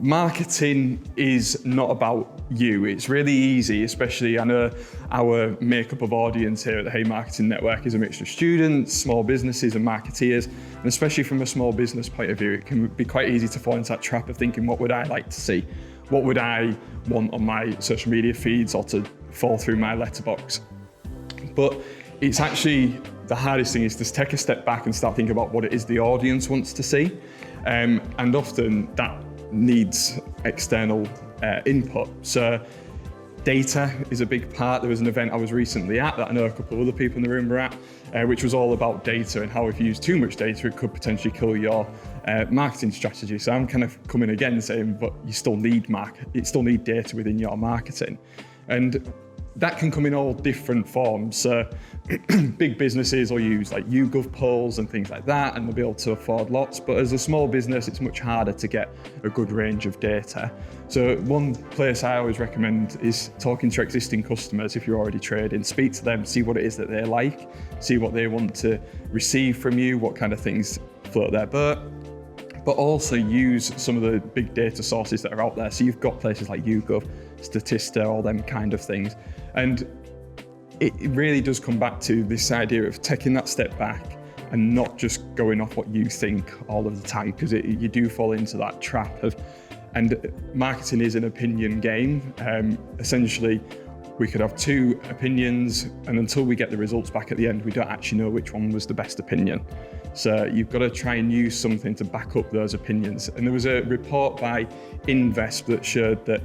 Marketing is not about you. It's really easy, especially I know our makeup of audience here at the Hey Marketing Network is a mixture of students, small businesses and marketeers. And especially from a small business point of view, it can be quite easy to fall into that trap of thinking, what would I like to see? What would I want on my social media feeds or to fall through my letterbox? But it's actually, the hardest thing is to take a step back and start thinking about what it is the audience wants to see. And often that needs external input. So data is a big part. There was an event I was recently at that I know a couple of other people in the room were at, which was all about data and how if you use too much data, it could potentially kill your marketing strategy. So I'm kind of coming again saying, but you still need data within your marketing. And that can come in all different forms. So big businesses will use like YouGov polls and things like that, and they'll be able to afford lots. But as a small business, it's much harder to get a good range of data. So one place I always recommend is talking to your existing customers. If you're already trading, speak to them, see what it is that they like, see what they want to receive from you, what kind of things float their boat. But also use some of the big data sources that are out there. So you've got places like YouGov, Statista, all them kind of things. And it really does come back to this idea of taking that step back and not just going off what you think all of the time, because you do fall into that trap of, and marketing is an opinion game. Essentially, we could have two opinions, and until we get the results back at the end, we don't actually know which one was the best opinion. So you've got to try and use something to back up those opinions. And there was a report by Invest that showed that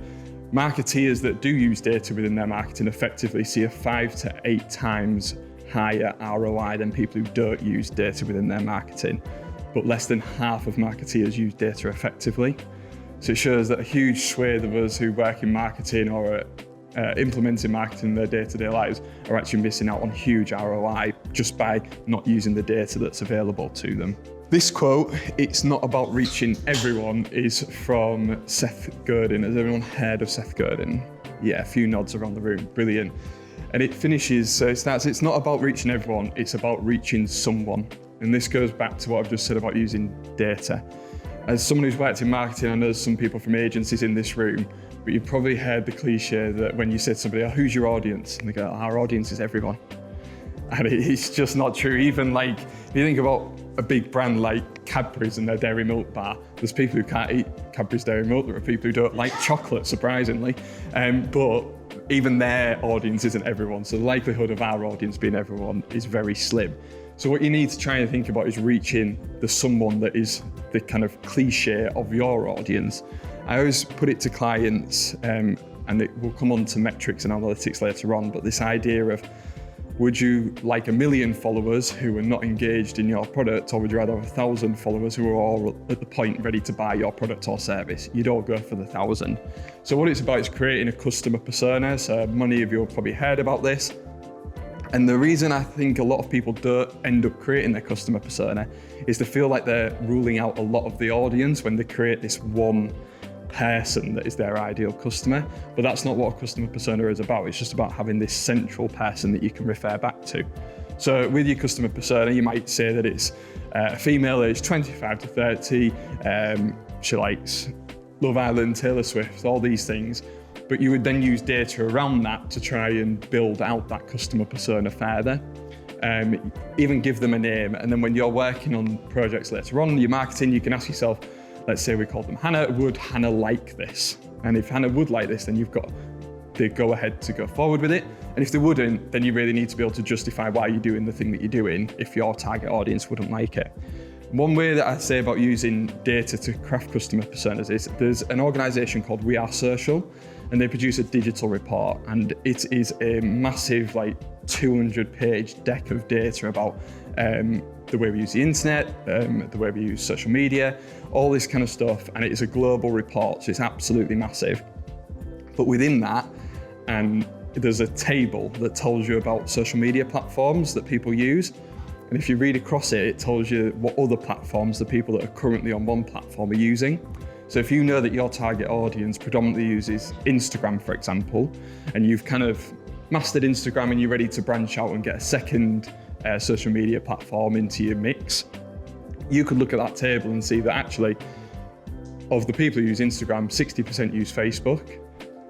marketeers that do use data within their marketing effectively see a 5 to 8 times higher ROI than people who don't use data within their marketing. But less than half of marketeers use data effectively. So it shows that a huge swathe of us who work in marketing or implementing marketing in their day-to-day lives are actually missing out on huge ROI just by not using the data that's available to them. This quote, "It's not about reaching everyone," is from Seth Godin. Has everyone heard of Seth Godin? Yeah, a few nods around the room, brilliant. And it finishes, so it starts, "It's not about reaching everyone, it's about reaching someone." And this goes back to what I've just said about using data. As someone who's worked in marketing, I know there's some people from agencies in this room, but you've probably heard the cliche that when you say to somebody, "Oh, who's your audience?" And they go, "Our audience is everyone." And it's just not true. Even like, if you think about a big brand like Cadbury's and their dairy milk bar, there's people who can't eat Cadbury's dairy milk, there are people who don't like chocolate, surprisingly. But even their audience isn't everyone. So the likelihood of our audience being everyone is very slim. So what you need to try and think about is reaching the someone that is the kind of cliche of your audience. I always put it to clients, and it will come on to metrics and analytics later on, but this idea of, would you like 1 million followers who are not engaged in your product, or would you rather have 1,000 followers who are all at the point ready to buy your product or service? You'd all go for the 1,000. So what it's about is creating a customer persona. So many of you have probably heard about this. And the reason I think a lot of people don't end up creating their customer persona is they feel like they're ruling out a lot of the audience when they create this one person that is their ideal customer. But that's not what a customer persona is about. It's just about having this central person that you can refer back to. So with your customer persona, you might say that it's a female aged 25 to 30. She likes Love Island, Taylor Swift, all these things. But you would then use data around that to try and build out that customer persona further. Even give them a name. And then when you're working on projects later on, your marketing, you can ask yourself, let's say we call them Hannah, would Hannah like this? And if Hannah would like this, then you've got the go ahead to go forward with it. And if they wouldn't, then you really need to be able to justify why you're doing the thing that you're doing if your target audience wouldn't like it. One way that I say about using data to craft customer personas is there's an organisation called We Are Social, and they produce a digital report, and it is a massive 200-page deck of data about the way we use the internet, the way we use social media, all this kind of stuff, and it is a global report, so it's absolutely massive. But within that, there's a table that tells you about social media platforms that people use. And if you read across it, it tells you what other platforms the people that are currently on one platform are using. So if you know that your target audience predominantly uses Instagram, for example, and you've kind of mastered Instagram and you're ready to branch out and get a second social media platform into your mix, you could look at that table and see that actually of the people who use Instagram, 60% use Facebook,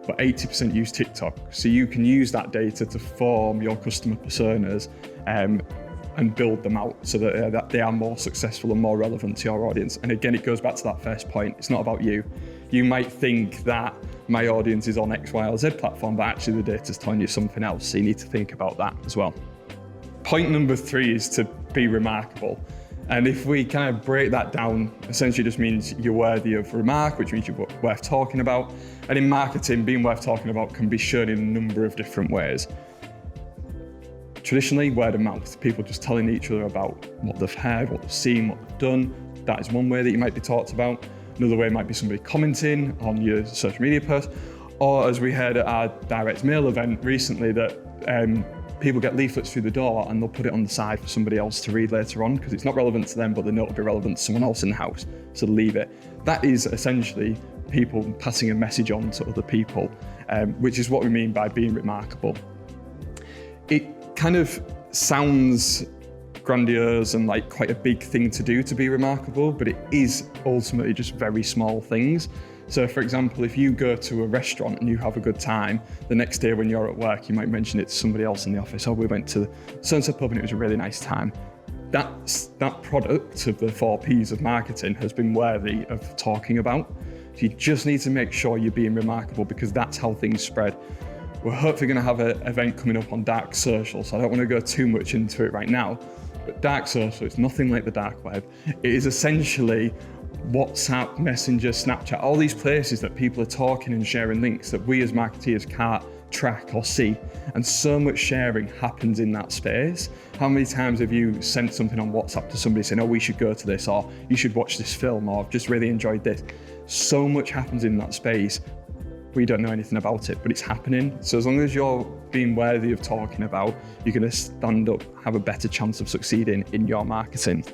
but 80% use TikTok. So you can use that data to form your customer personas and build them out so that they are more successful and more relevant to your audience. And again, it goes back to that first point. It's not about you. You might think that my audience is on X, Y, or Z platform, but actually the data's telling you something else. So you need to think about that as well. Point number 3 is to be remarkable. And if we kind of break that down, essentially just means you're worthy of remark, which means you're worth talking about. And in marketing, being worth talking about can be shown in a number of different ways. Traditionally, word of mouth, people just telling each other about what they've heard, what they've seen, what they've done. That is one way that you might be talked about. Another way might be somebody commenting on your social media post. Or as we heard at our direct mail event recently, that people get leaflets through the door and they'll put it on the side for somebody else to read later on because it's not relevant to them, but they know it'll be relevant to someone else in the house, so leave it. That is essentially people passing a message on to other people, which is what we mean by being remarkable. It kind of sounds grandiose and like quite a big thing to do to be remarkable, but it is ultimately just very small things. So for example, if you go to a restaurant and you have a good time, the next day when you're at work, you might mention it to somebody else in the office. Oh, we went to so-and-so pub and it was a really nice time. That product of the 4 Ps of marketing has been worthy of talking about. So you just need to make sure you're being remarkable because that's how things spread. We're hopefully going to have an event coming up on dark social, so I don't want to go too much into it right now. But dark social is nothing like the dark web. It is essentially WhatsApp, Messenger, Snapchat, all these places that people are talking and sharing links that we as marketeers can't track or see. And so much sharing happens in that space. How many times have you sent something on WhatsApp to somebody saying, oh, we should go to this, or you should watch this film, or I've just really enjoyed this. So much happens in that space. We don't know anything about it, but it's happening. So as long as you're being worthy of talking about, you're going to stand up, have a better chance of succeeding in your marketing.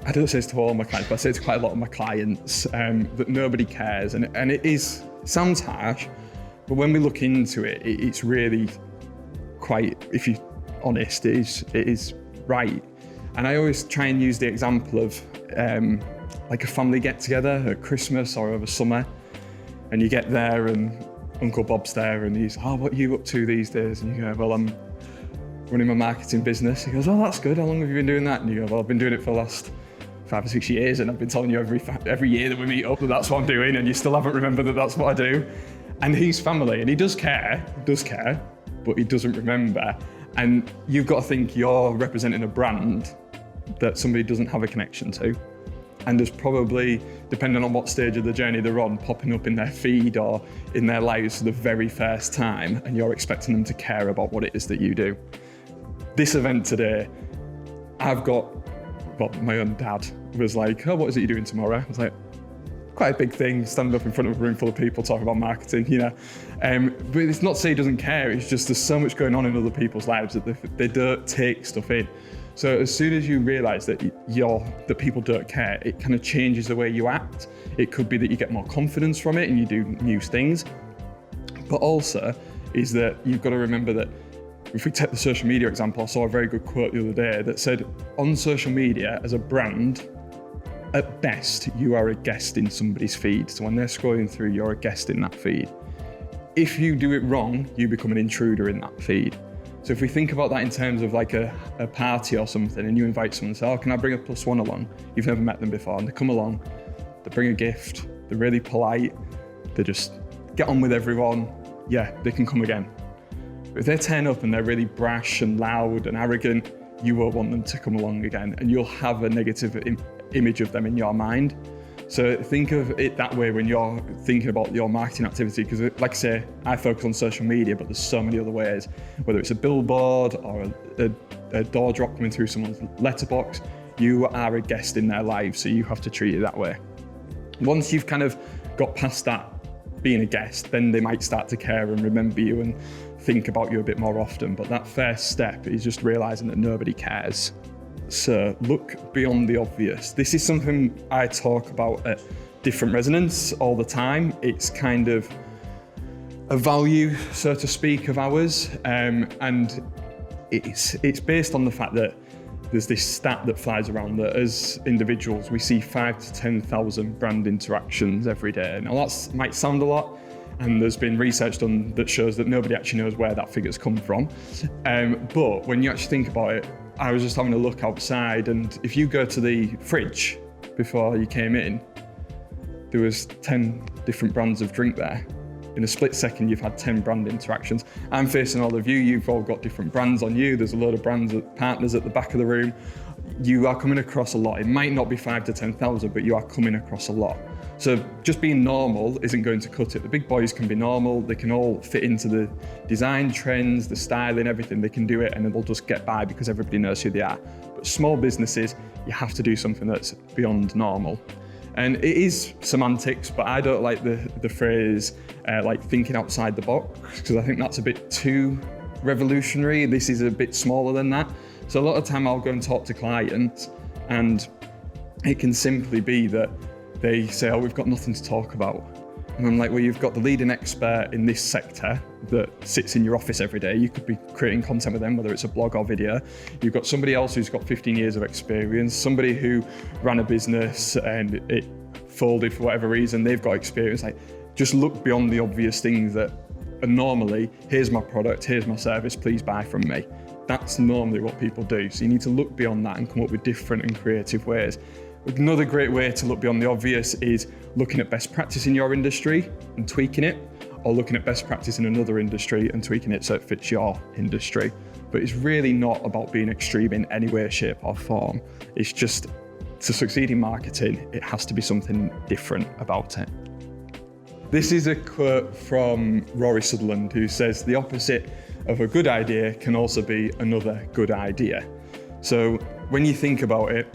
I don't say this to all my clients, but I say it to quite a lot of my clients that nobody cares. And it sounds harsh, but when we look into it, it's really quite, if you're honest, it is right. And I always try and use the example of like a family get together at Christmas or over summer. And you get there and Uncle Bob's there and he's, oh, what are you up to these days? And you go, well, I'm running my marketing business. He goes, oh, that's good. How long have you been doing that? And you go, well, I've been doing it for the last 5 or 6 years and I've been telling you every year that we meet up that that's what I'm doing and you still haven't remembered that that's what I do. And he's family and he does care, but he doesn't remember. And you've got to think you're representing a brand that somebody doesn't have a connection to. And there's probably, depending on what stage of the journey they're on, popping up in their feed or in their lives for the very first time, and you're expecting them to care about what it is that you do. This event today, my own dad was like, oh, what is it you're doing tomorrow? I was like, quite a big thing, standing up in front of a room full of people talking about marketing, you know. But it's not to say he doesn't care, it's just there's so much going on in other people's lives that they don't take stuff in. So as soon as you realise that people don't care, it kind of changes the way you act. It could be that you get more confidence from it and you do new things. But also is that you've got to remember that if we take the social media example, I saw a very good quote the other day that said, on social media as a brand, at best, you are a guest in somebody's feed. So when they're scrolling through, you're a guest in that feed. If you do it wrong, you become an intruder in that feed. So if we think about that in terms of like a party or something and you invite someone and say, oh, can I bring a +1 along? You've never met them before and they come along, they bring a gift, they're really polite, they just get on with everyone, yeah, they can come again. But if they turn up and they're really brash and loud and arrogant, you won't want them to come along again and you'll have a negative image of them in your mind. So think of it that way when you're thinking about your marketing activity, because like I say, I focus on social media, but there's so many other ways, whether it's a billboard or a door drop coming through someone's letterbox, you are a guest in their lives, so you have to treat it that way. Once you've kind of got past that being a guest, then they might start to care and remember you and think about you a bit more often. But that first step is just realizing that nobody cares. So look beyond the obvious. This is something I talk about at different resonance all the time. It's kind of a value, so to speak, of ours. And it's based on the fact that there's this stat that flies around that as individuals, we see 5,000 to 10,000 brand interactions every day. Now that might sound a lot, and there's been research done that shows that nobody actually knows where that figure's come from. But when you actually think about it, I was just having a look outside, and if you go to the fridge before you came in, there was 10 different brands of drink there. In a split second, you've had 10 brand interactions. I'm facing all of you, you've all got different brands on you. There's a load of brands, partners at the back of the room. You are coming across a lot. It might not be 5,000 to 10,000, but you are coming across a lot. So just being normal isn't going to cut it. The big boys can be normal. They can all fit into the design trends, the styling, everything. They can do it and they'll just get by because everybody knows who they are. But small businesses, you have to do something that's beyond normal. And it is semantics, but I don't like the phrase like thinking outside the box, because I think that's a bit too revolutionary. This is a bit smaller than that. So a lot of time I'll go and talk to clients, and it can simply be that they say, oh, we've got nothing to talk about. And I'm like, well, you've got the leading expert in this sector that sits in your office every day. You could be creating content with them, whether it's a blog or video. You've got somebody else who's got 15 years of experience, somebody who ran a business and it folded for whatever reason. They've got experience. Like, just look beyond the obvious things that are normally, here's my product, here's my service, please buy from me. That's normally what people do. So you need to look beyond that and come up with different and creative ways. Another great way to look beyond the obvious is looking at best practice in your industry and tweaking it, or looking at best practice in another industry and tweaking it so it fits your industry. But it's really not about being extreme in any way, shape or form. It's just, to succeed in marketing, it has to be something different about it. This is a quote from Rory Sutherland, who says, the opposite of a good idea can also be another good idea. So when you think about it,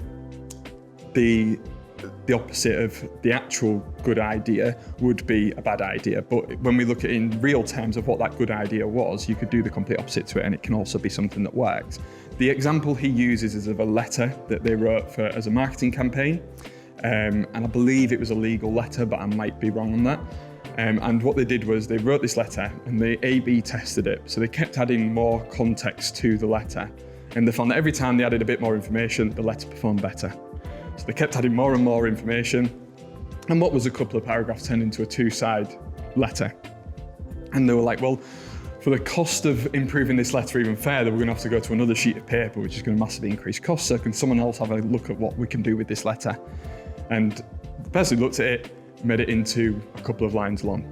the opposite of the actual good idea would be a bad idea. But when we look at it in real terms of what that good idea was, you could do the complete opposite to it, and it can also be something that works. The example he uses is of a letter that they wrote as a marketing campaign. And I believe it was a legal letter, but I might be wrong on that. And what they did was they wrote this letter and they A/B tested it. So they kept adding more context to the letter. And they found that every time they added a bit more information, the letter performed better. So they kept adding more and more information. And what was a couple of paragraphs turned into a 2-side letter. And they were like, well, for the cost of improving this letter even further, we're going to have to go to another sheet of paper, which is going to massively increase costs. So can someone else have a look at what we can do with this letter? And the person who looked at it made it into a couple of lines long.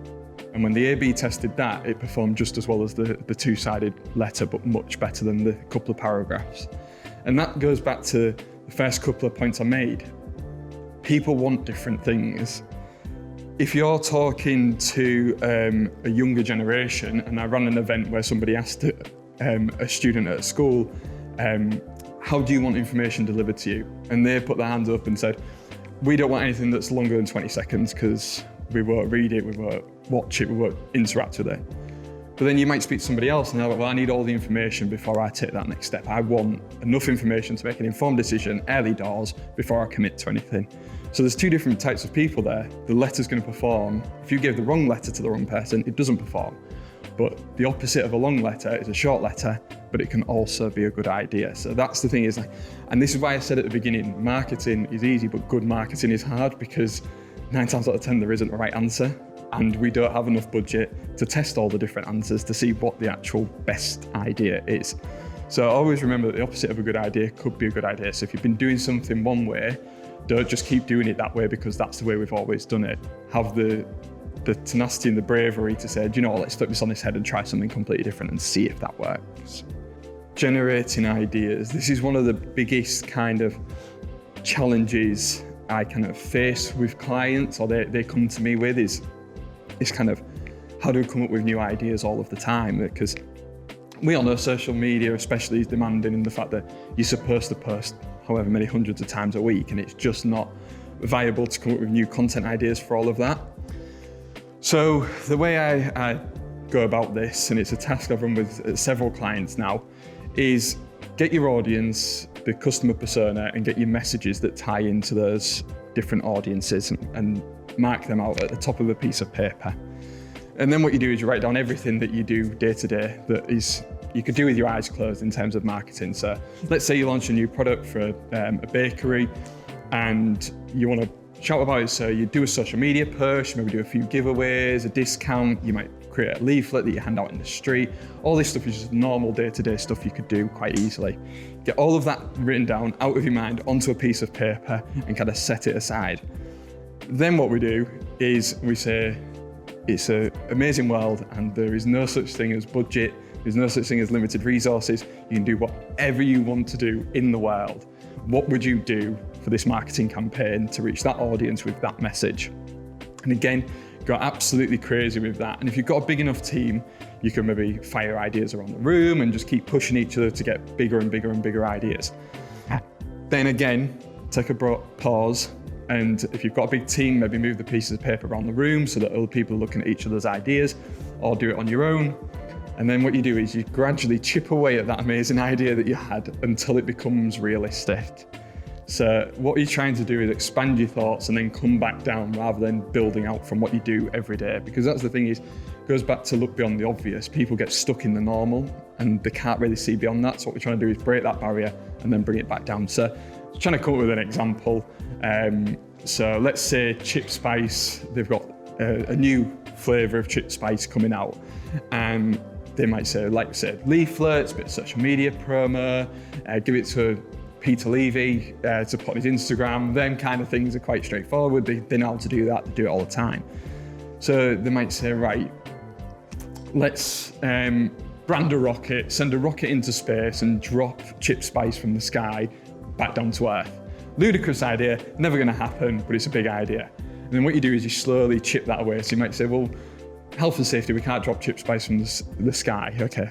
And when the A/B tested that, it performed just as well as the 2-sided letter, but much better than the couple of paragraphs. And that goes back to the first couple of points I made. People want different things. If you're talking to a younger generation, and I ran an event where somebody asked a student at a school, how do you want information delivered to you? And they put their hands up and said, we don't want anything that's longer than 20 seconds because we won't read it, we won't watch it, we won't interact with it. But then you might speak to somebody else and they're like, well, I need all the information before I take that next step. I want enough information to make an informed decision early doors before I commit to anything. So there's 2 different types of people there. The letter's going to perform. If you give the wrong letter to the wrong person, it doesn't perform. But the opposite of a long letter is a short letter, but it can also be a good idea. So that's the thing, is like, and this is why I said at the beginning, marketing is easy, but good marketing is hard, because 9 times out of 10, there isn't a right answer. And we don't have enough budget to test all the different answers to see what the actual best idea is. So always remember that the opposite of a good idea could be a good idea. So if you've been doing something one way, don't just keep doing it that way because that's the way we've always done it. Have the tenacity and the bravery to say, do you know what, let's flip this on its head and try something completely different and see if that works. Generating ideas. This is one of the biggest kind of challenges I kind of face with clients, or they come to me with, is kind of, how do we come up with new ideas all of the time? Because we all know social media especially is demanding in the fact that you're supposed to post however many hundreds of times a week, and it's just not viable to come up with new content ideas for all of that. So the way I go about this, and it's a task I've run with several clients now, is get your audience, the customer persona, and get your messages that tie into those different audiences and mark them out at the top of a piece of paper. And then what you do is you write down everything that you do day to day that is you could do with your eyes closed in terms of marketing. So let's say you launch a new product for a bakery and you want to shout about it. So you do a social media push, maybe do a few giveaways, a discount, you might create a leaflet that you hand out in the street. All this stuff is just normal day-to-day stuff you could do quite easily. Get all of that written down out of your mind onto a piece of paper and kind of set it aside. Then what we do is we say, it's an amazing world and there is no such thing as budget, there's no such thing as limited resources. You can do whatever you want to do in the world. What would you do for this marketing campaign to reach that audience with that message? And again, go absolutely crazy with that. And if you've got a big enough team, you can maybe fire ideas around the room and just keep pushing each other to get bigger and bigger and bigger ideas. Then again, take a pause. And if you've got a big team, maybe move the pieces of paper around the room so that other people are looking at each other's ideas, or do it on your own. And then what you do is you gradually chip away at that amazing idea that you had until it becomes realistic. So what you're trying to do is expand your thoughts and then come back down rather than building out from what you do every day. Because that's the thing is, it goes back to look beyond the obvious. People get stuck in the normal and they can't really see beyond that. So what we're trying to do is break that barrier and then bring it back down. So trying to come up with an example. So let's say Chip Spice, they've got a new flavour of Chip Spice coming out. And they might say, like I said, leaflets, a bit of social media promo, give it to Peter Levy to put on his Instagram. Them kind of things are quite straightforward. They know how to do that, they do it all the time. So they might say, right, let's brand a rocket, send a rocket into space and drop Chip Spice from the sky back down to Earth. Ludicrous idea, never gonna happen, but it's a big idea. And then what you do is you slowly chip that away. So you might say, well, health and safety, we can't drop Chip Spice from the sky. Okay,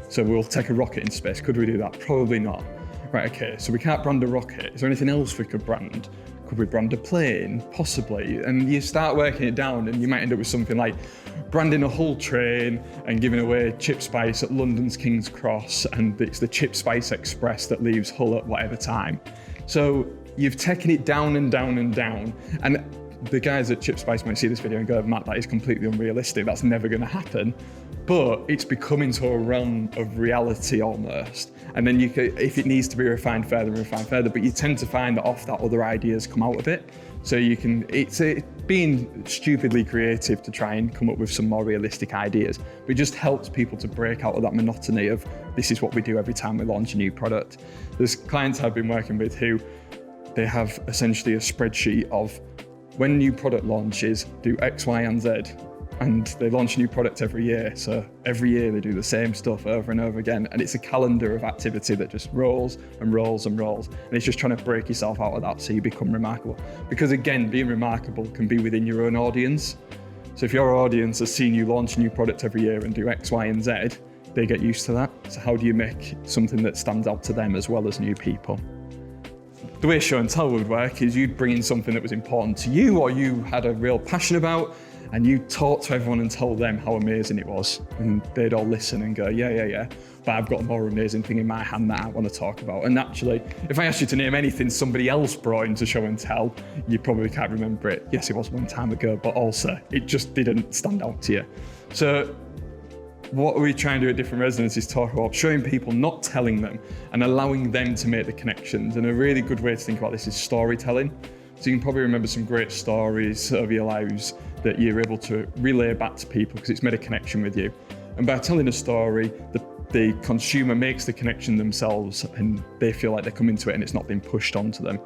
so we'll take a rocket into space. Could we do that? Probably not. Right, okay, so we can't brand a rocket. Is there anything else we could brand? Could we brand a plane? Possibly. And you start working it down and you might end up with something like branding a Hull train and giving away Chip Spice at London's King's Cross, and it's the Chip Spice Express that leaves Hull at whatever time. So you've taken it down and down and down. And the guys at Chip Spice might see this video and go, Matt, that is completely unrealistic. That's never gonna happen. But it's becoming to a realm of reality almost. And then you can, if it needs to be refined further, but you tend to find that off that other ideas come out of it. So you can, it's being stupidly creative to try and come up with some more realistic ideas. But it just helps people to break out of that monotony of this is what we do every time we launch a new product. There's clients I've been working with who they have essentially a spreadsheet of when new product launches, do X, Y, and Z. And they launch a new product every year. So every year they do the same stuff over and over again. And it's a calendar of activity that just rolls and rolls and rolls. And it's just trying to break yourself out of that so you become remarkable. Because again, being remarkable can be within your own audience. So if your audience has seen you launch a new product every year and do X, Y, and Z, they get used to that. So how do you make something that stands out to them as well as new people? The way show and tell would work is you'd bring in something that was important to you or you had a real passion about, and you talk to everyone and tell them how amazing it was. And they'd all listen and go, yeah. But I've got a more amazing thing in my hand that I want to talk about. And naturally, if I asked you to name anything somebody else brought into show and tell, you probably can't remember it. Yes, it was one time ago, but also it just didn't stand out to you. So what we try and do at Different Resonance is talk about showing people, not telling them, and allowing them to make the connections. And a really good way to think about this is storytelling. So you can probably remember some great stories of your lives that you're able to relay back to people because it's made a connection with you. And by telling a story, the consumer makes the connection themselves and they feel like they're coming to it and it's not being pushed onto them.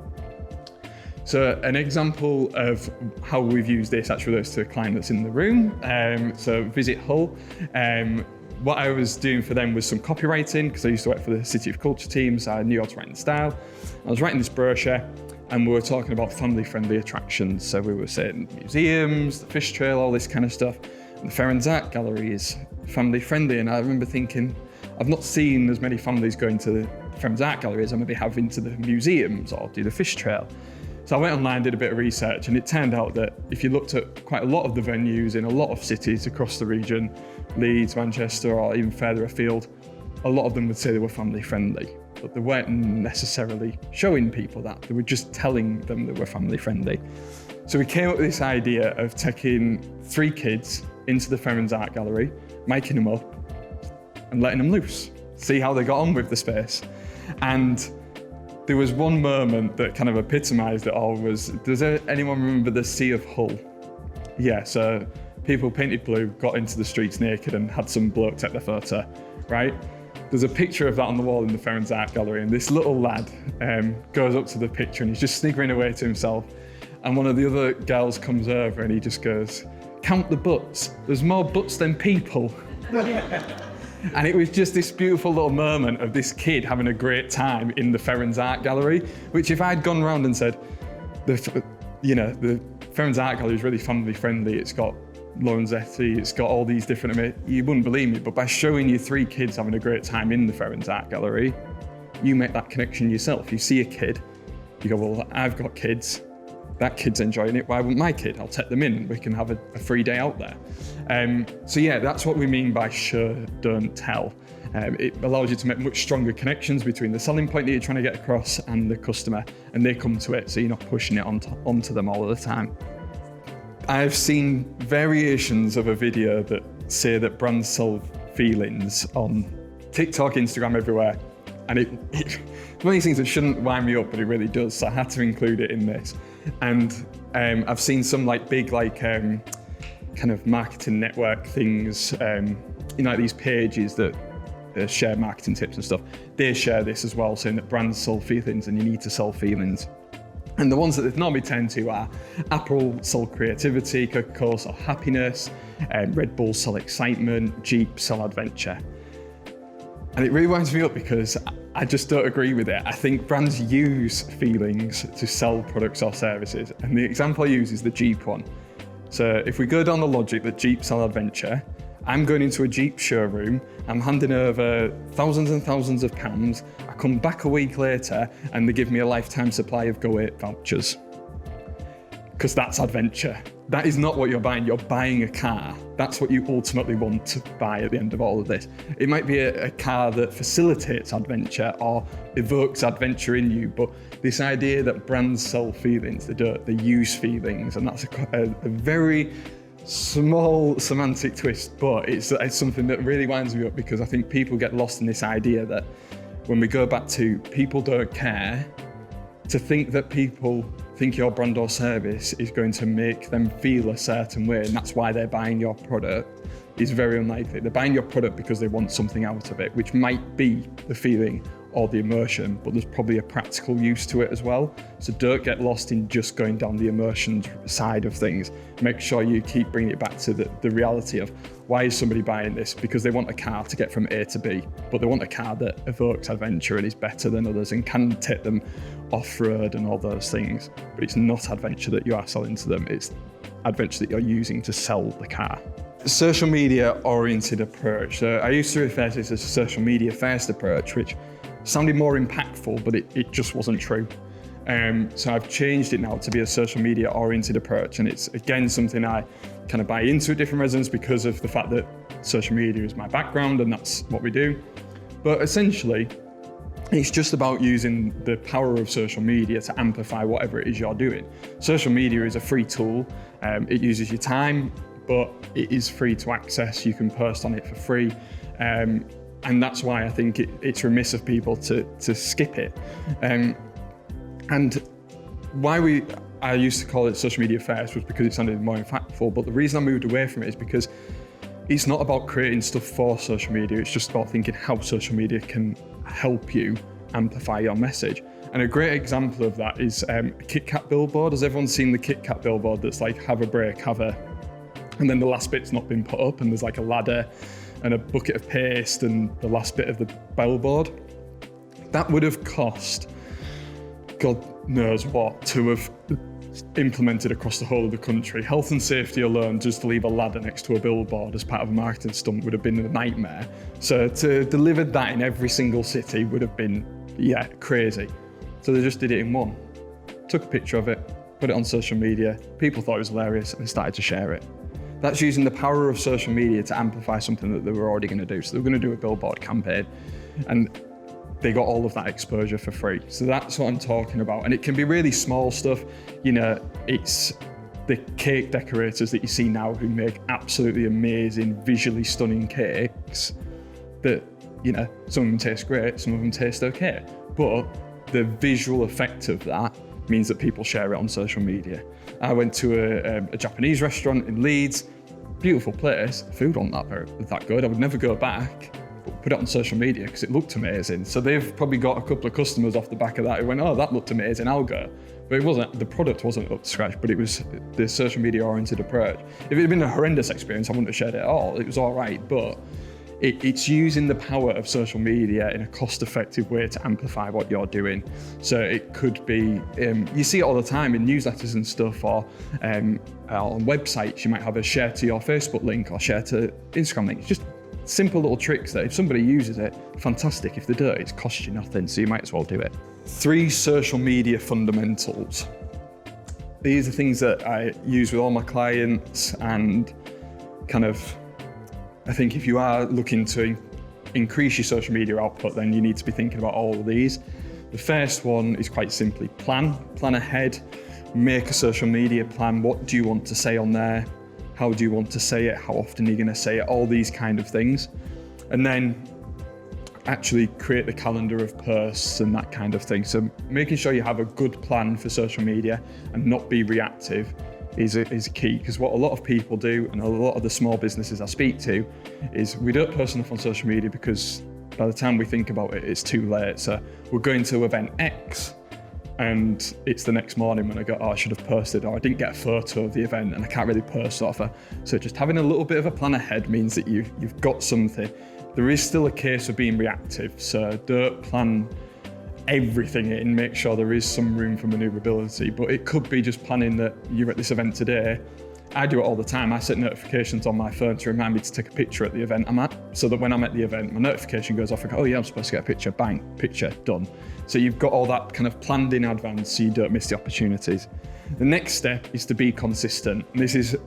So an example of how we've used this actually relates to a client that's in the room. So Visit Hull. What I was doing for them was some copywriting because I used to work for the City of Culture team, so I knew how to write in style. I was writing this brochure and we were talking about family-friendly attractions. So we were saying museums, the fish trail, all this kind of stuff. And the Fair and Art Gallery is family-friendly. And I remember thinking, I've not seen as many families going to the Fair and Art Gallery as I maybe have into the museums or do the fish trail. So I went online, did a bit of research, and it turned out that if you looked at quite a lot of the venues in a lot of cities across the region, Leeds, Manchester, or even further afield, a lot of them would say they were family friendly, but they weren't necessarily showing people that. They were just telling them they were family friendly. So we came up with this idea of taking 3 kids into the Fair and Art Gallery, miking them up, and letting them loose. see how they got on with the space. And there was one moment that kind of epitomised it all. Does anyone remember the Sea of Hull? Yeah, so people painted blue, got into the streets naked and had some bloke take their photo, right? There's a picture of that on the wall in the Ferrens Art Gallery, and this little lad goes up to the picture and he's just sniggering away to himself. And one of the other girls comes over and he just goes, "Count the butts. There's more butts than people." And it was just this beautiful little moment of this kid having a great time in the Ferrens Art Gallery, which if I'd gone around and said, the Ferrens Art Gallery is really family friendly, it's got Lorenzetti, it's got all these different, you wouldn't believe me, but by showing you 3 kids having a great time in the Ferrens Art Gallery, you make that connection yourself. You see a kid, you go, well, I've got kids, that kid's enjoying it, why wouldn't my kid? I'll take them in and we can have a free day out there. So yeah, that's what we mean by show, don't tell. It allows you to make much stronger connections between the selling point that you're trying to get across and the customer, and they come to it, so you're not pushing it onto them all of the time. I've seen variations of a video that say that brands sell feelings on TikTok, Instagram, everywhere. And it's one of these things that shouldn't wind me up, but it really does. So I had to include it in this. And I've seen some big kind of marketing network things, like these pages that share marketing tips and stuff. They share this as well, saying that brands sell feelings and you need to sell feelings. And the ones that they normally tend to are Apple sell creativity, Coca-Cola sell happiness, Red Bull sell excitement, Jeep sell adventure. And it really winds me up because I just don't agree with it. I think brands use feelings to sell products or services. And the example I use is the Jeep one. So if we go down the logic that Jeep sell adventure, I'm going into a Jeep showroom, I'm handing over thousands and thousands of pounds, I come back a week later and they give me a lifetime supply of Go8 vouchers. Because that's adventure. That is not what you're buying a car. That's what you ultimately want to buy at the end of all of this. It might be a car that facilitates adventure or evokes adventure in you, but this idea that brands sell feelings, they use feelings, and that's a very small semantic twist, but it's something that really winds me up because I think people get lost in this idea that when we go back to people don't care, to think that people think your brand or service is going to make them feel a certain way and that's why they're buying your product is very unlikely. They're buying your product because they want something out of it, which might be the feeling or the emotion, but there's probably a practical use to it as well. So don't get lost in just going down the emotions side of things. Make sure you keep bringing it back to the reality of why is somebody buying this? Because they want a car to get from A to B, but they want a car that evokes adventure and is better than others and can take them off-road and all those things. But it's not adventure that you are selling to them, it's adventure that you're using to sell the car. Social media oriented approach. So I used to refer to this as a social media first approach, which sounded more impactful, but it just wasn't true. So I've changed it now to be a social media oriented approach. And it's again, something I kind of buy into at different resonance because of the fact that social media is my background and that's what we do. But essentially, it's just about using the power of social media to amplify whatever it is you're doing. Social media is a free tool. It uses your time, but it is free to access. You can post on it for free. And that's why I think it's remiss of people to skip it. And why I used to call it social media first was because it sounded more impactful, but the reason I moved away from it is because it's not about creating stuff for social media, it's just about thinking how social media can help you amplify your message. And a great example of that is a Kit Kat billboard. Has everyone seen the Kit Kat billboard that's like, have a break, and then the last bit's not been put up and there's like a ladder and a bucket of paste and the last bit of the billboard? That would have cost God knows what to have implemented across the whole of the country. Health and safety alone, just to leave a ladder next to a billboard as part of a marketing stunt would have been a nightmare. So to deliver that in every single city would have been, crazy. So they just did it in one. Took a picture of it, put it on social media. People thought it was hilarious and started to share it. That's using the power of social media to amplify something that they were already going to do. So they were going to do a billboard campaign and they got all of that exposure for free. So that's what I'm talking about. And it can be really small stuff. It's the cake decorators that you see now who make absolutely amazing, visually stunning cakes that some of them taste great, some of them taste okay. But the visual effect of that means that people share it on social media. I went to a Japanese restaurant in Leeds, beautiful place, food wasn't that good, I would never go back, but put it on social media because it looked amazing. So they've probably got a couple of customers off the back of that who went, oh, that looked amazing, I'll go. But the product wasn't up to scratch, but it was the social media oriented approach. If it had been a horrendous experience, I wouldn't have shared it at all. It was all right, but it's using the power of social media in a cost-effective way to amplify what you're doing. So it could be, you see it all the time in newsletters and stuff, or on websites, you might have a share to your Facebook link or share to Instagram link. It's just simple little tricks that if somebody uses it, fantastic. If they don't, it costs you nothing, so you might as well do it. 3 social media fundamentals. These are things that I use with all my clients, and I think if you are looking to increase your social media output, then you need to be thinking about all of these. The first one is quite simply plan ahead, make a social media plan. What do you want to say on there? How do you want to say it? How often are you going to say it? All these kind of things. And then actually create the calendar of posts and that kind of thing. So making sure you have a good plan for social media and not be reactive is a key, because what a lot of people do, and a lot of the small businesses I speak to, is we don't post enough on social media because by the time we think about it, it's too late. So we're going to event X and it's the next morning when I go, oh, I should have posted, or I didn't get a photo of the event and I can't really post off it. So just having a little bit of a plan ahead means that you've got something. There is still a case of being reactive, so don't plan everything in, make sure there is some room for maneuverability, but it could be just planning that you're at this event today. I do it all the time. I set notifications on my phone to remind me to take a picture at the event I'm at, so that when I'm at the event, my notification goes off, I go, oh yeah, I'm supposed to get a picture, bang, picture, done. So you've got all that kind of planned in advance so you don't miss the opportunities. The next step is to be consistent. And this is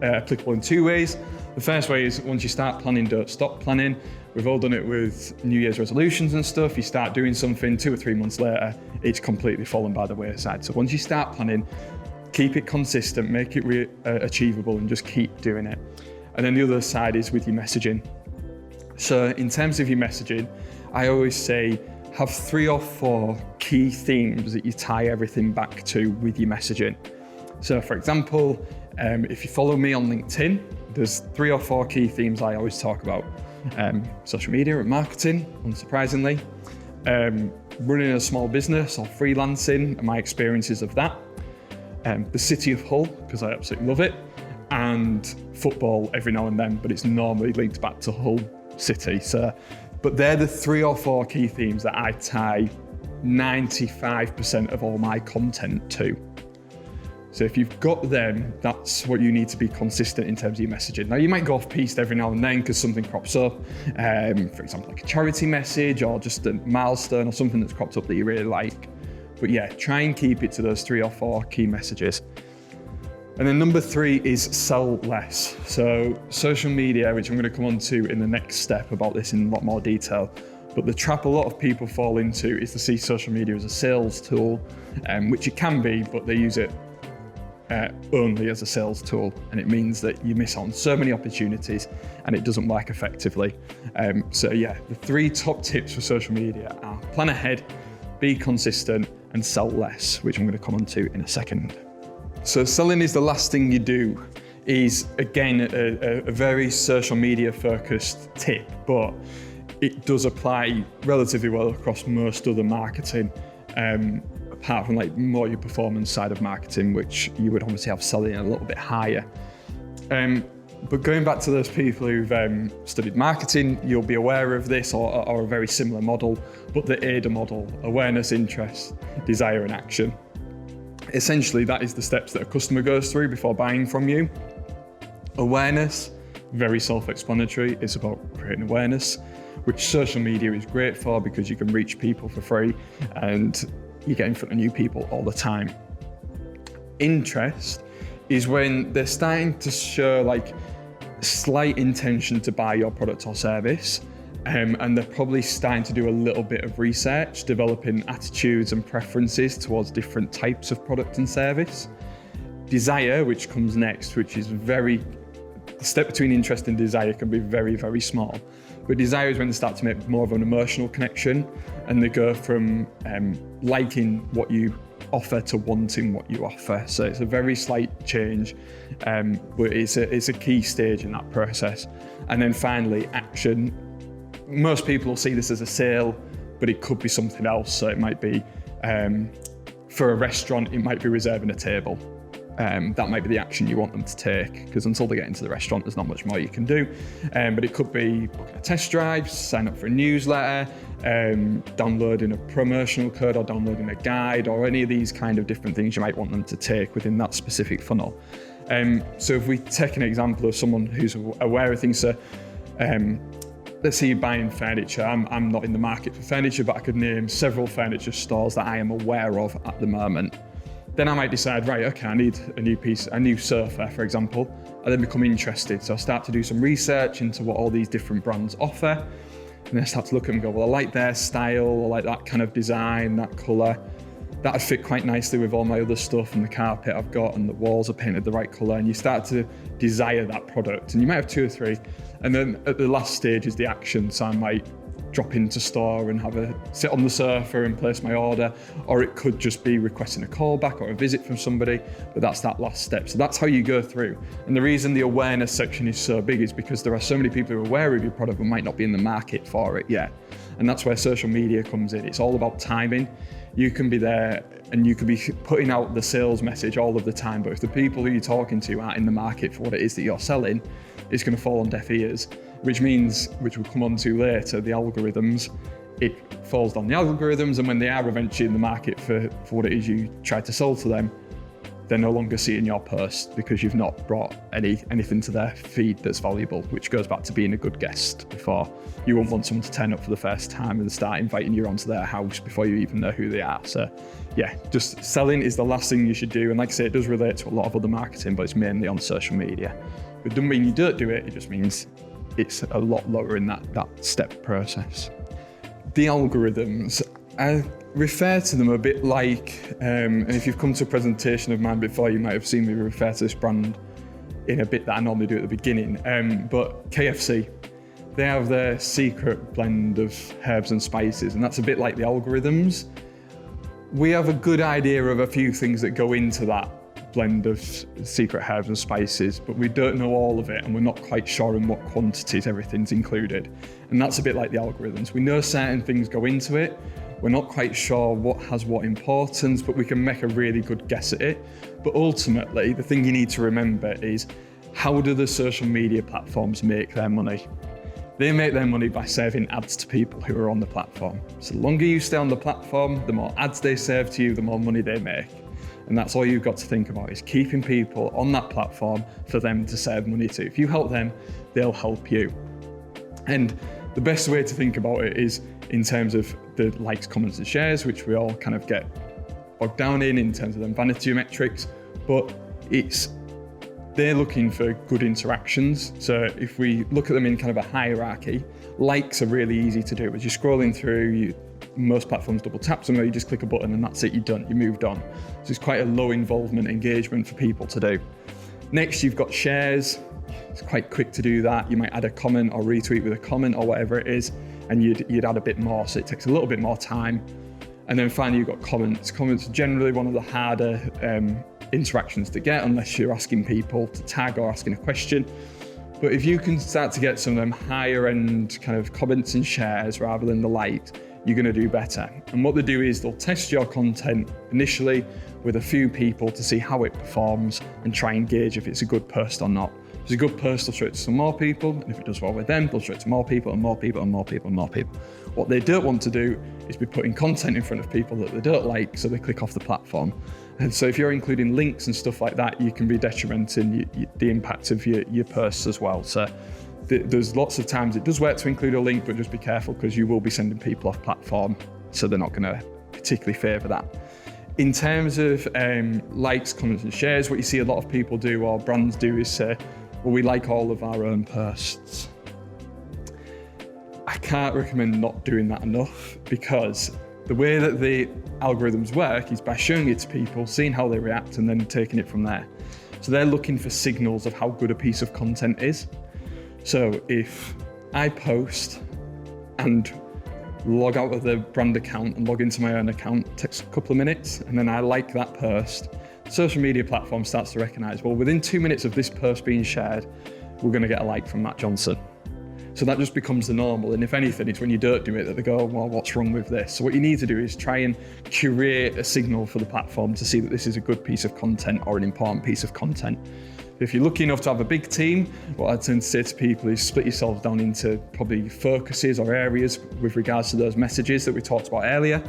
applicable in 2 ways. The first way is once you start planning, don't stop planning. We've all done it with New Year's resolutions and stuff. You start doing something, 2 or 3 months later, it's completely fallen by the wayside. So once you start planning, keep it consistent, make it achievable, and just keep doing it. And then the other side is with your messaging. So in terms of your messaging, I always say have 3 or 4 key themes that you tie everything back to with your messaging. So for example, if you follow me on LinkedIn, there's 3 or 4 key themes I always talk about. Social media and marketing, unsurprisingly. Running a small business or freelancing and my experiences of that. The city of Hull, because I absolutely love it. And football every now and then, but it's normally linked back to Hull City. But they're the 3 or 4 key themes that I tie 95% of all my content to. So if you've got them, that's what you need to be consistent in terms of your messaging. Now you might go off piste every now and then because something crops up, for example, like a charity message or just a milestone or something that's cropped up that you really like. But yeah, try and keep it to those 3 or 4 key messages. And then number 3 is sell less. So social media, which I'm going to come on to in the next step about this in a lot more detail. But the trap a lot of people fall into is to see social media as a sales tool, which it can be, but they use it only as a sales tool, and it means that you miss on so many opportunities and it doesn't work effectively. So yeah, the 3 top tips for social media are plan ahead, be consistent, and sell less, which I'm going to come on to in a second. So selling is the last thing you do is, again, a very social media focused tip, but it does apply relatively well across most other marketing, apart from like more your performance side of marketing, which you would obviously have selling a little bit higher. But going back to those people who've studied marketing, you'll be aware of this or a very similar model, but the AIDA model: awareness, interest, desire, and action. Essentially, that is the steps that a customer goes through before buying from you. Awareness, very self-explanatory. It's about creating awareness, which social media is great for because you can reach people for free and you get in front of new people all the time. Interest is when they're starting to show like slight intention to buy your product or service, and they're probably starting to do a little bit of research, developing attitudes and preferences towards different types of product and service. Desire, which comes next, which is very the step between interest and desire can be very, very small. But desire is when they start to make more of an emotional connection, and they go from liking what you offer to wanting what you offer. So it's a very slight change, but it's a key stage in that process. And then finally, action. Most people will see this as a sale, but it could be something else. So it might be, for a restaurant, it might be reserving a table. That might be the action you want them to take, because until they get into the restaurant, there's not much more you can do. But it could be booking a test drive, sign up for a newsletter, downloading a promotional code, or downloading a guide, or any of these kind of different things you might want them to take within that specific funnel. So if we take an example of someone who's aware of things, so let's say you're buying furniture. I'm not in the market for furniture, but I could name several furniture stores that I am aware of at the moment. Then I might decide, right, okay, I need a new sofa, for example. I then become interested. So I start to do some research into what all these different brands offer. And then I start to look at them and go, well, I like their style, I like that kind of design, that colour. That'd fit quite nicely with all my other stuff, and the carpet I've got, and the walls are painted the right colour. And you start to desire that product. And you might have 2 or 3. And then at the last stage is the action. So I might drop into store and sit on the sofa and place my order, or it could just be requesting a call back or a visit from somebody, but that's that last step. So that's how you go through. And the reason the awareness section is so big is because there are so many people who are aware of your product but might not be in the market for it yet. And that's where social media comes in. It's all about timing. You can be there and you could be putting out the sales message all of the time, but if the people who you're talking to aren't in the market for what it is that you're selling, it's going to fall on deaf ears. Which means, which we'll come on to later, the algorithms, it falls on the algorithms, and when they are eventually in the market for what it is you try to sell to them, they're no longer seeing your post because you've not brought anything to their feed that's valuable, which goes back to being a good guest before. You won't want someone to turn up for the first time and start inviting you onto their house before you even know who they are. So yeah, just selling is the last thing you should do. And like I say, it does relate to a lot of other marketing, but it's mainly on social media. It doesn't mean you don't do it just means it's a lot lower in that step process. The algorithms, I refer to them a bit like, and if you've come to a presentation of mine before, you might have seen me refer to this brand in a bit that I normally do at the beginning, but KFC, they have their secret blend of herbs and spices, and that's a bit like the algorithms. We have a good idea of a few things that go into that blend of secret herbs and spices, but we don't know all of it, and we're not quite sure in what quantities everything's included. And that's a bit like the algorithms. We know certain things go into it. We're not quite sure what has what importance, but we can make a really good guess at it. But ultimately, the thing you need to remember is, how do the social media platforms make their money? They make their money by serving ads to people who are on the platform. So the longer you stay on the platform, the more ads they serve to you, the more money they make. And that's all you've got to think about, is keeping people on that platform for them to serve money to. If you help them, they'll help you. And the best way to think about it is in terms of the likes, comments and shares, which we all kind of get bogged down in terms of them vanity metrics, but they're looking for good interactions. So if we look at them in kind of a hierarchy, likes are really easy to do. As you're scrolling through, most platforms double tap somewhere, you just click a button and that's it, you're done, you moved on. So it's quite a low involvement engagement for people to do. Next, you've got shares. It's quite quick to do that. You might add a comment or retweet with a comment or whatever it is, and you'd add a bit more, so it takes a little bit more time. And then finally, you've got comments. Comments are generally one of the harder interactions to get, unless you're asking people to tag or asking a question. But if you can start to get some of them higher end kind of comments and shares rather than the likes, you're going to do better. And what they do is they'll test your content initially with a few people to see how it performs and try and gauge if it's a good post or not. If it's a good post, they'll show it to some more people, and if it does well with them, they'll show it to more people and more people and more people and more people. What they don't want to do is be putting content in front of people that they don't like, so they click off the platform. And so if you're including links and stuff like that, you can be detrimenting the impact of your posts as well. So there's lots of times it does work to include a link, but just be careful because you will be sending people off platform, so they're not going to particularly favour that. In terms of likes, comments and shares, what you see a lot of people do or brands do is say, well, we like all of our own posts. I can't recommend not doing that enough, because the way that the algorithms work is by showing it to people, seeing how they react, and then taking it from there. So they're looking for signals of how good a piece of content is. So if I post and log out of the brand account and log into my own account, it takes a couple of minutes, and then I like that post, social media platform starts to recognize, well, within 2 minutes of this post being shared, we're going to get a like from Matt Johnson. So that just becomes the normal. And if anything, it's when you don't do it that they go, well, what's wrong with this? So what you need to do is try and curate a signal for the platform to see that this is a good piece of content or an important piece of content. If you're lucky enough to have a big team, what I tend to say to people is split yourselves down into probably focuses or areas with regards to those messages that we talked about earlier,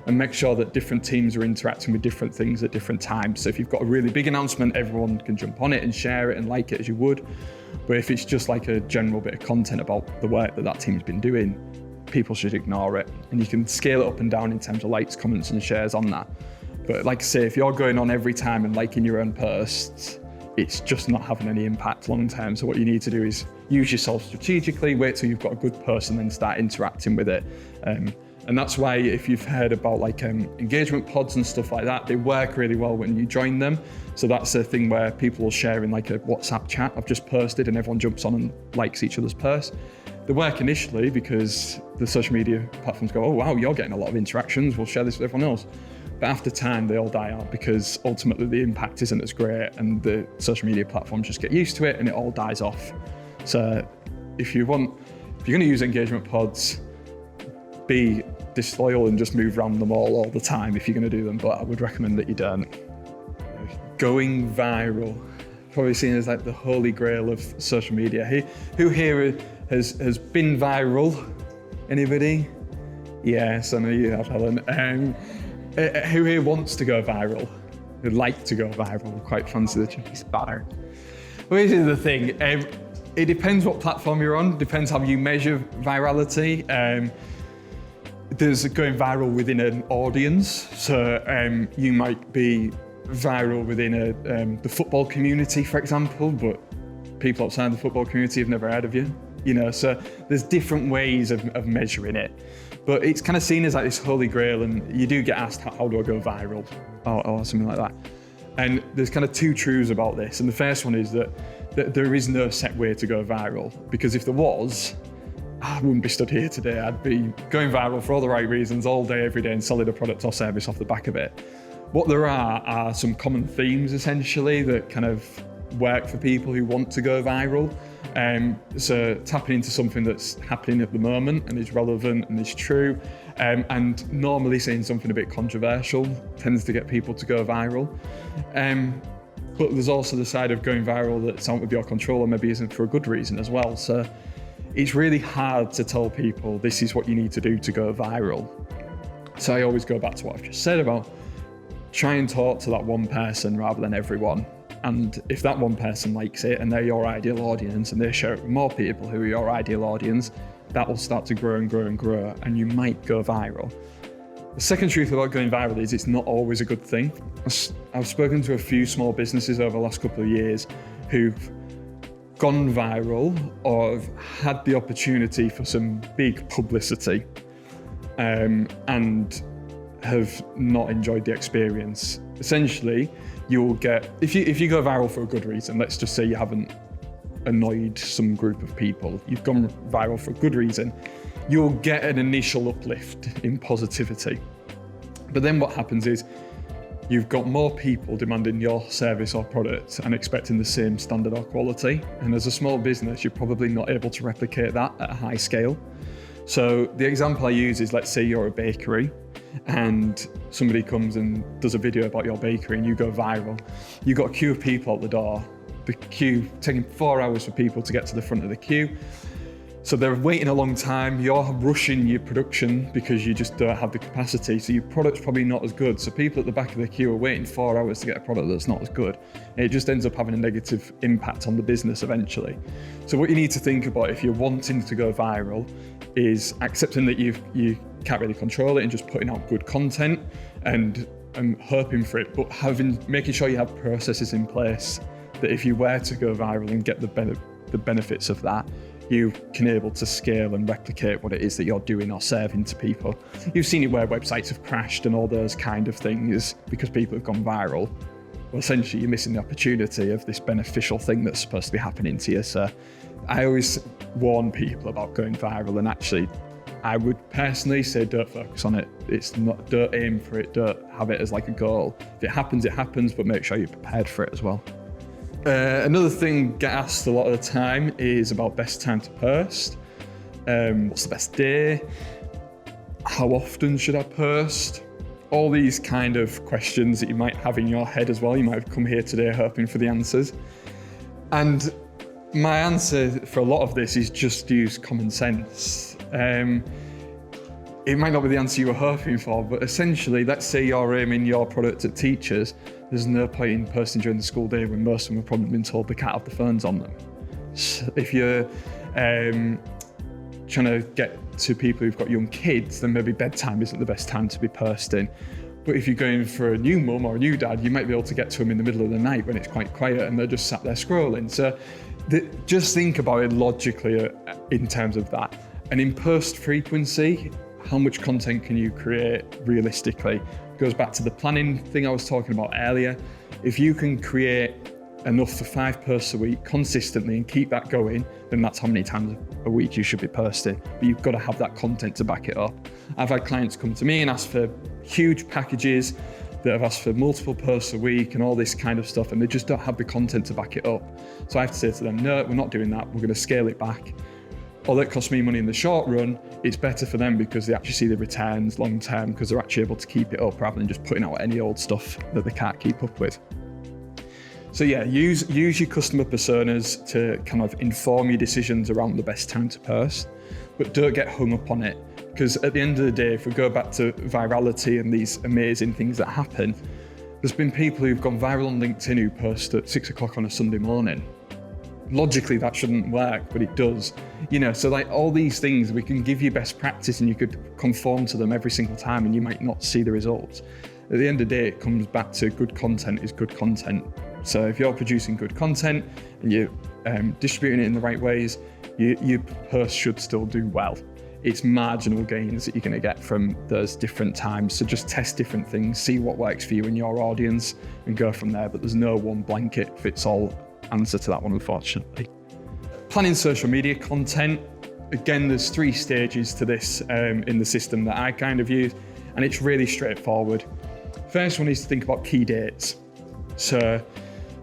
and make sure that different teams are interacting with different things at different times. So if you've got a really big announcement, everyone can jump on it and share it and like it as you would. But if it's just like a general bit of content about the work that team's been doing, people should ignore it. And you can scale it up and down in terms of likes, comments and shares on that. But like I say, if you're going on every time and liking your own posts, it's just not having any impact long term. So what you need to do is use yourself strategically, wait till you've got a good post and then start interacting with it. And that's why if you've heard about like engagement pods and stuff like that, they work really well when you join them. So that's a thing where people will share in like a WhatsApp chat I've just posted and everyone jumps on and likes each other's posts. They work initially because the social media platforms go, oh wow, you're getting a lot of interactions, we'll share this with everyone else. But after time, they all die out because ultimately the impact isn't as great and the social media platforms just get used to it and it all dies off. So if you're going to use engagement pods, be disloyal and just move around them all the time if you're going to do them, but I would recommend that you don't. Going viral, probably seen as like the holy grail of social media. Who here has been viral? Anybody? Yes, I know you have, Helen. Who here wants to go viral? Who'd like to go viral? Quite fancy the cheese batter. Well, this is the thing. It depends what platform you're on. Depends how you measure virality. There's going viral within an audience. So you might be viral within the football community, for example, but people outside the football community have never heard of you. You know, so there's different ways of measuring it. But it's kind of seen as like this holy grail, and you do get asked, how do I go viral? Or something like that. And there's kind of two truths about this. And the first one is that there is no set way to go viral, because if there was, I wouldn't be stood here today. I'd be going viral for all the right reasons all day, every day, and selling a product or service off the back of it. What there are some common themes essentially that kind of work for people who want to go viral. So tapping into something that's happening at the moment and is relevant and is true, and normally saying something a bit controversial tends to get people to go viral. But there's also the side of going viral that's out of your control and maybe isn't for a good reason as well. So it's really hard to tell people this is what you need to do to go viral. So I always go back to what I've just said about try and talk to that one person rather than everyone. And if that one person likes it and they're your ideal audience and they share it with more people who are your ideal audience, that will start to grow and grow and grow, and you might go viral. The second truth about going viral is it's not always a good thing. I've spoken to a few small businesses over the last couple of years who've gone viral or have had the opportunity for some big publicity and have not enjoyed the experience. Essentially, you'll get, if you go viral for a good reason, let's just say you haven't annoyed some group of people, you've gone viral for a good reason, you'll get an initial uplift in positivity. But then what happens is you've got more people demanding your service or product and expecting the same standard or quality. And as a small business, you're probably not able to replicate that at a high scale. So the example I use is, let's say you're a bakery and somebody comes and does a video about your bakery and you go viral. You've got a queue of people at the door, the queue taking 4 hours for people to get to the front of the queue. So they're waiting a long time, you're rushing your production because you just don't have the capacity, so your product's probably not as good. So people at the back of the queue are waiting 4 hours to get a product that's not as good. And it just ends up having a negative impact on the business eventually. So what you need to think about if you're wanting to go viral is accepting that you can't really control it and just putting out good content and hoping for it, but making sure you have processes in place that if you were to go viral and get the benefits of that, you can able to scale and replicate what it is that you're doing or serving to people. You've seen it where websites have crashed and all those kind of things because people have gone viral. well, essentially you're missing the opportunity of this beneficial thing that's supposed to be happening to you. So I always warn people about going viral, and actually I would personally say don't focus on it. Don't aim for it, don't have it as like a goal. If it happens, but make sure you're prepared for it as well. Another thing get asked a lot of the time is about best time to post. What's the best day? How often should I post? All these kind of questions that you might have in your head as well. You might have come here today hoping for the answers. And my answer for a lot of this is just use common sense. It might not be the answer you were hoping for, but essentially, let's say you're aiming your product at teachers. There's no point in posting during the school day when most of them have probably been told they can't have the phones on them. So if you're trying to get to people who've got young kids, then maybe bedtime isn't the best time to be posting. But if you're going for a new mum or a new dad, you might be able to get to them in the middle of the night when it's quite quiet and they're just sat there scrolling. So just think about it logically in terms of that. And in post frequency, how much content can you create realistically? It goes back to the planning thing I was talking about earlier. If you can create enough for 5 posts a week consistently and keep that going, then that's how many times a week you should be posting. But you've got to have that content to back it up. I've had clients come to me and ask for huge packages that have asked for multiple posts a week and all this kind of stuff, and they just don't have the content to back it up. So I have to say to them, no, we're not doing that. We're going to scale it back. Although it costs me money in the short run, it's better for them because they actually see the returns long term because they're actually able to keep it up rather than just putting out any old stuff that they can't keep up with. So yeah, use your customer personas to kind of inform your decisions around the best time to post, but don't get hung up on it, because at the end of the day, if we go back to virality and these amazing things that happen, there's been people who've gone viral on LinkedIn who post at 6 o'clock on a Sunday morning. Logically, that shouldn't work, but it does. So like all these things, we can give you best practice and you could conform to them every single time and you might not see the results. At the end of the day, it comes back to good content is good content. So if you're producing good content and you're distributing it in the right ways, your post should still do well. It's marginal gains that you're going to get from those different times. So just test different things, see what works for you and your audience and go from there. But there's no one blanket fits all answer to that one, unfortunately. Planning social media content. Again, there's 3 stages to this in the system that I kind of use, and it's really straightforward. First one is to think about key dates. So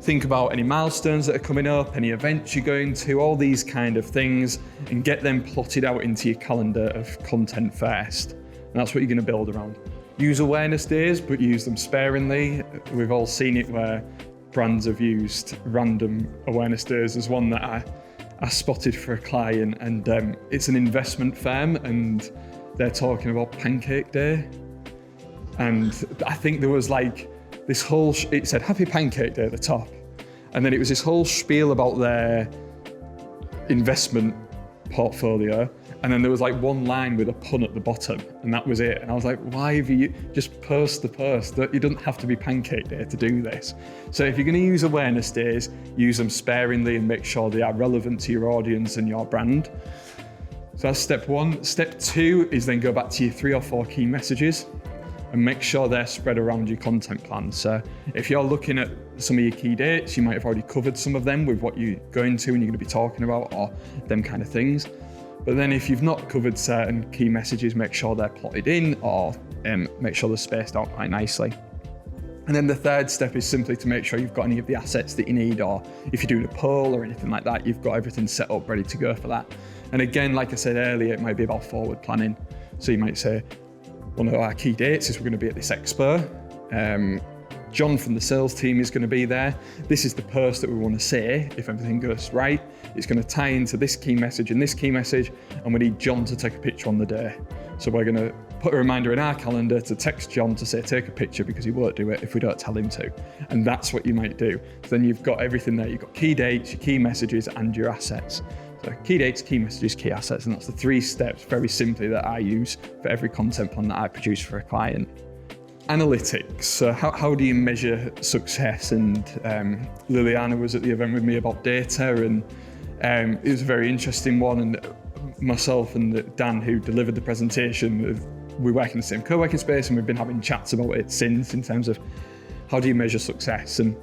think about any milestones that are coming up, any events you're going to, all these kind of things, and get them plotted out into your calendar of content first. And that's what you're going to build around. Use awareness days, but use them sparingly. We've all seen it where brands have used random awareness days. There's one that I spotted for a client, and it's an investment firm, and they're talking about Pancake Day. And I think there was like this whole, it said Happy Pancake Day at the top. And then it was this whole spiel about their investment portfolio. And then there was like one line with a pun at the bottom, and that was it. And I was like, why have you just post the post? You don't have to be Pancake Day to do this. So if you're going to use awareness days, use them sparingly and make sure they are relevant to your audience and your brand. So that's step 1. Step 2 is then go back to your 3 or 4 key messages and make sure they're spread around your content plan. So if you're looking at some of your key dates, you might have already covered some of them with what you're going to and you're going to be talking about, or them kind of things. But then if you've not covered certain key messages, make sure they're plotted in, or make sure they're spaced out quite nicely. And then the third step is simply to make sure you've got any of the assets that you need, or if you're doing a poll or anything like that, you've got everything set up ready to go for that. And again, like I said earlier, it might be about forward planning. So you might say, one of our key dates is we're going to be at this expo. John from the sales team is going to be there. This is the post that we want to say if everything goes right. It's going to tie into this key message and this key message, and we need John to take a picture on the day. So we're going to put a reminder in our calendar to text John to say take a picture, because he won't do it if we don't tell him to. And that's what you might do. So then you've got everything there. You've got key dates, your key messages, and your assets. So key dates, key messages, key assets, and that's the 3 steps very simply that I use for every content plan that I produce for a client. Analytics. So how do you measure success? And Liliana was at the event with me about data, and it was a very interesting one. And myself and Dan, who delivered the presentation, we work in the same co-working space, and we've been having chats about it since, in terms of how do you measure success? And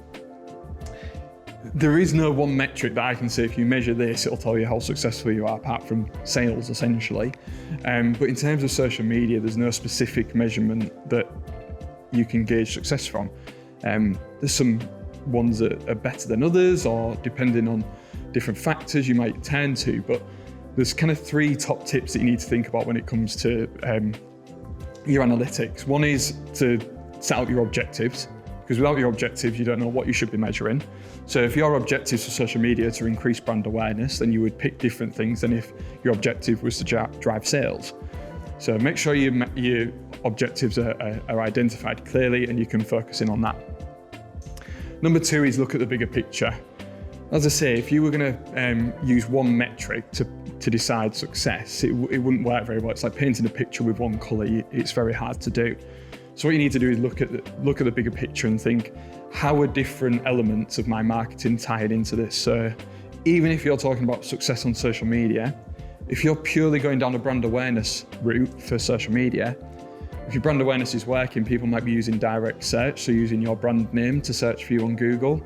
there is no one metric that I can say, if you measure this, it'll tell you how successful you are, apart from sales, essentially. But in terms of social media, there's no specific measurement that you can gauge success from. There's some ones that are better than others, or depending on different factors you might turn to, but there's kind of 3 top tips that you need to think about when it comes to your analytics. One is to set out your objectives, because without your objectives, you don't know what you should be measuring. So if your objectives for social media to increase brand awareness, then you would pick different things than if your objective was to drive sales. So make sure your objectives are identified clearly and you can focus in on that. Number 2 is look at the bigger picture. As I say, if you were going to use one metric to decide success, it wouldn't work very well. It's like painting a picture with one colour. It's very hard to do. So what you need to do is look at the bigger picture and think, how are different elements of my marketing tied into this? So even if you're talking about success on social media, if you're purely going down a brand awareness route for social media, if your brand awareness is working, people might be using direct search, so using your brand name to search for you on Google.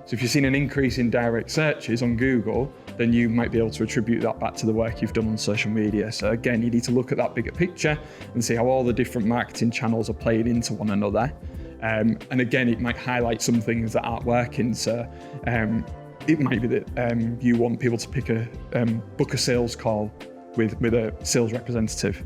So if you've seen an increase in direct searches on Google, then you might be able to attribute that back to the work you've done on social media. So again, you need to look at that bigger picture and see how all the different marketing channels are playing into one another. And again, it might highlight some things that aren't working. So it might be that you want people to book a sales call with a sales representative,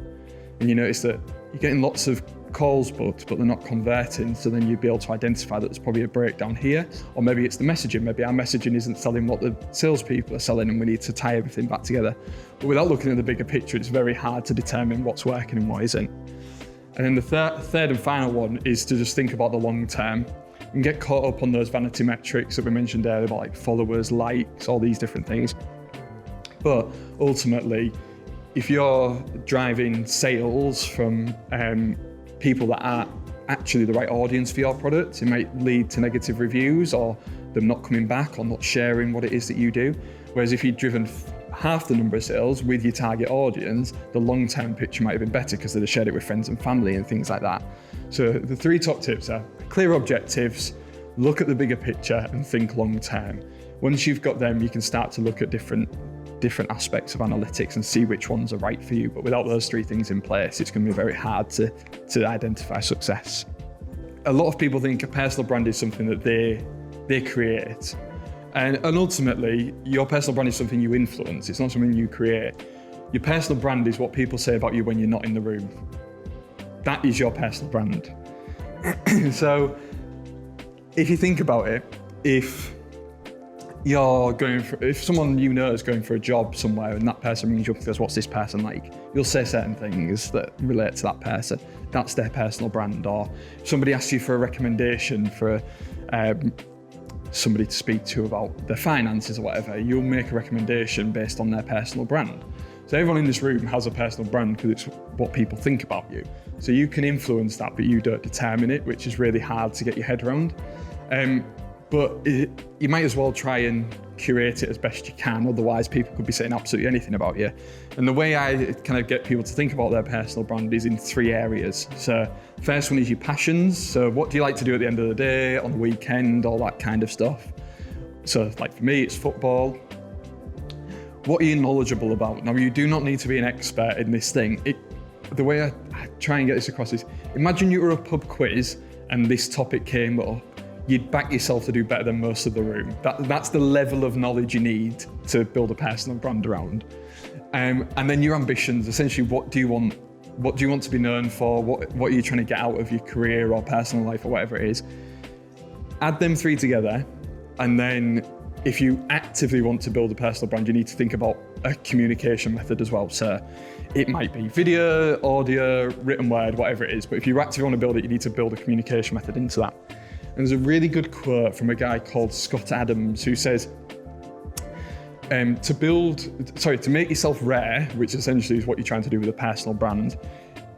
and you notice that you're getting lots of calls booked, but they're not converting. So then you'd be able to identify that there's probably a breakdown here, or maybe it's the messaging. Maybe our messaging isn't selling what the salespeople are selling, and we need to tie everything back together. But without looking at the bigger picture, it's very hard to determine what's working and what isn't. And then the third and final one is to just think about the long term and get caught up on those vanity metrics that we mentioned earlier, about like followers, likes, all these different things. But ultimately, if you're driving sales from people that aren't actually the right audience for your product, it might lead to negative reviews or them not coming back or not sharing what it is that you do. Whereas if you'd driven half the number of sales with your target audience, the long-term picture might have been better because they'd have shared it with friends and family and things like that. So the 3 top tips are clear objectives, look at the bigger picture, and think long-term. Once you've got them, you can start to look at different aspects of analytics and see which ones are right for you. But without those 3 things in place, it's going to be very hard to identify success. A lot of people think a personal brand is something that they create. And ultimately, your personal brand is something you influence. It's not something you create. Your personal brand is what people say about you when you're not in the room. That is your personal brand. So if you think about it, if someone you know is going for a job somewhere and that person rings you up and goes, "What's this person like?" You'll say certain things that relate to that person. That's their personal brand. Or if somebody asks you for a recommendation for somebody to speak to about their finances or whatever, you'll make a recommendation based on their personal brand. So everyone in this room has a personal brand because it's what people think about you. So you can influence that, but you don't determine it, which is really hard to get your head around. But you might as well try and curate it as best you can, otherwise people could be saying absolutely anything about you. And the way I kind of get people to think about their personal brand is in 3 areas. So first one is your passions. So what do you like to do at the end of the day, on the weekend, all that kind of stuff. So like for me, it's football. What are you knowledgeable about? Now, you do not need to be an expert in this thing. The way I try and get this across is, imagine you were a pub quiz and this topic came up. You'd back yourself to do better than most of the room. That's the level of knowledge you need to build a personal brand around. And then your ambitions, essentially, what do you want to be known for? What are you trying to get out of your career or personal life or whatever it is? Add them 3 together, and then if you actively want to build a personal brand, you need to think about a communication method as well. So it might be video, audio, written word, whatever it is. But if you actively want to build it, you need to build a communication method into that. And there's a really good quote from a guy called Scott Adams who says, to make yourself rare, which essentially is what you're trying to do with a personal brand,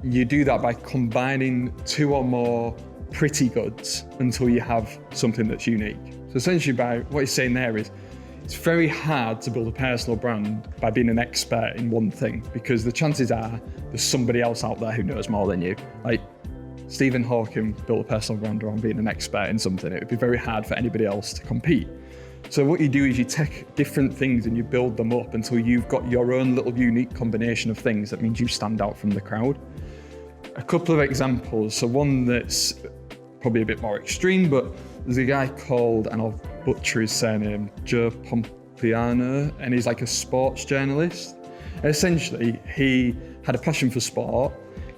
you do that by combining 2 or more pretty goods until you have something that's unique. So essentially, by what he's saying there is, it's very hard to build a personal brand by being an expert in one thing, because the chances are there's somebody else out there who knows more than you. Like, Stephen Hawking built a personal brand around being an expert in something. It would be very hard for anybody else to compete. So what you do is you take different things and you build them up until you've got your own little unique combination of things that means you stand out from the crowd. A couple of examples. So one that's probably a bit more extreme, but there's a guy called, and I'll butcher his surname, Joe Pompliano, and he's like a sports journalist. Essentially, he had a passion for sport.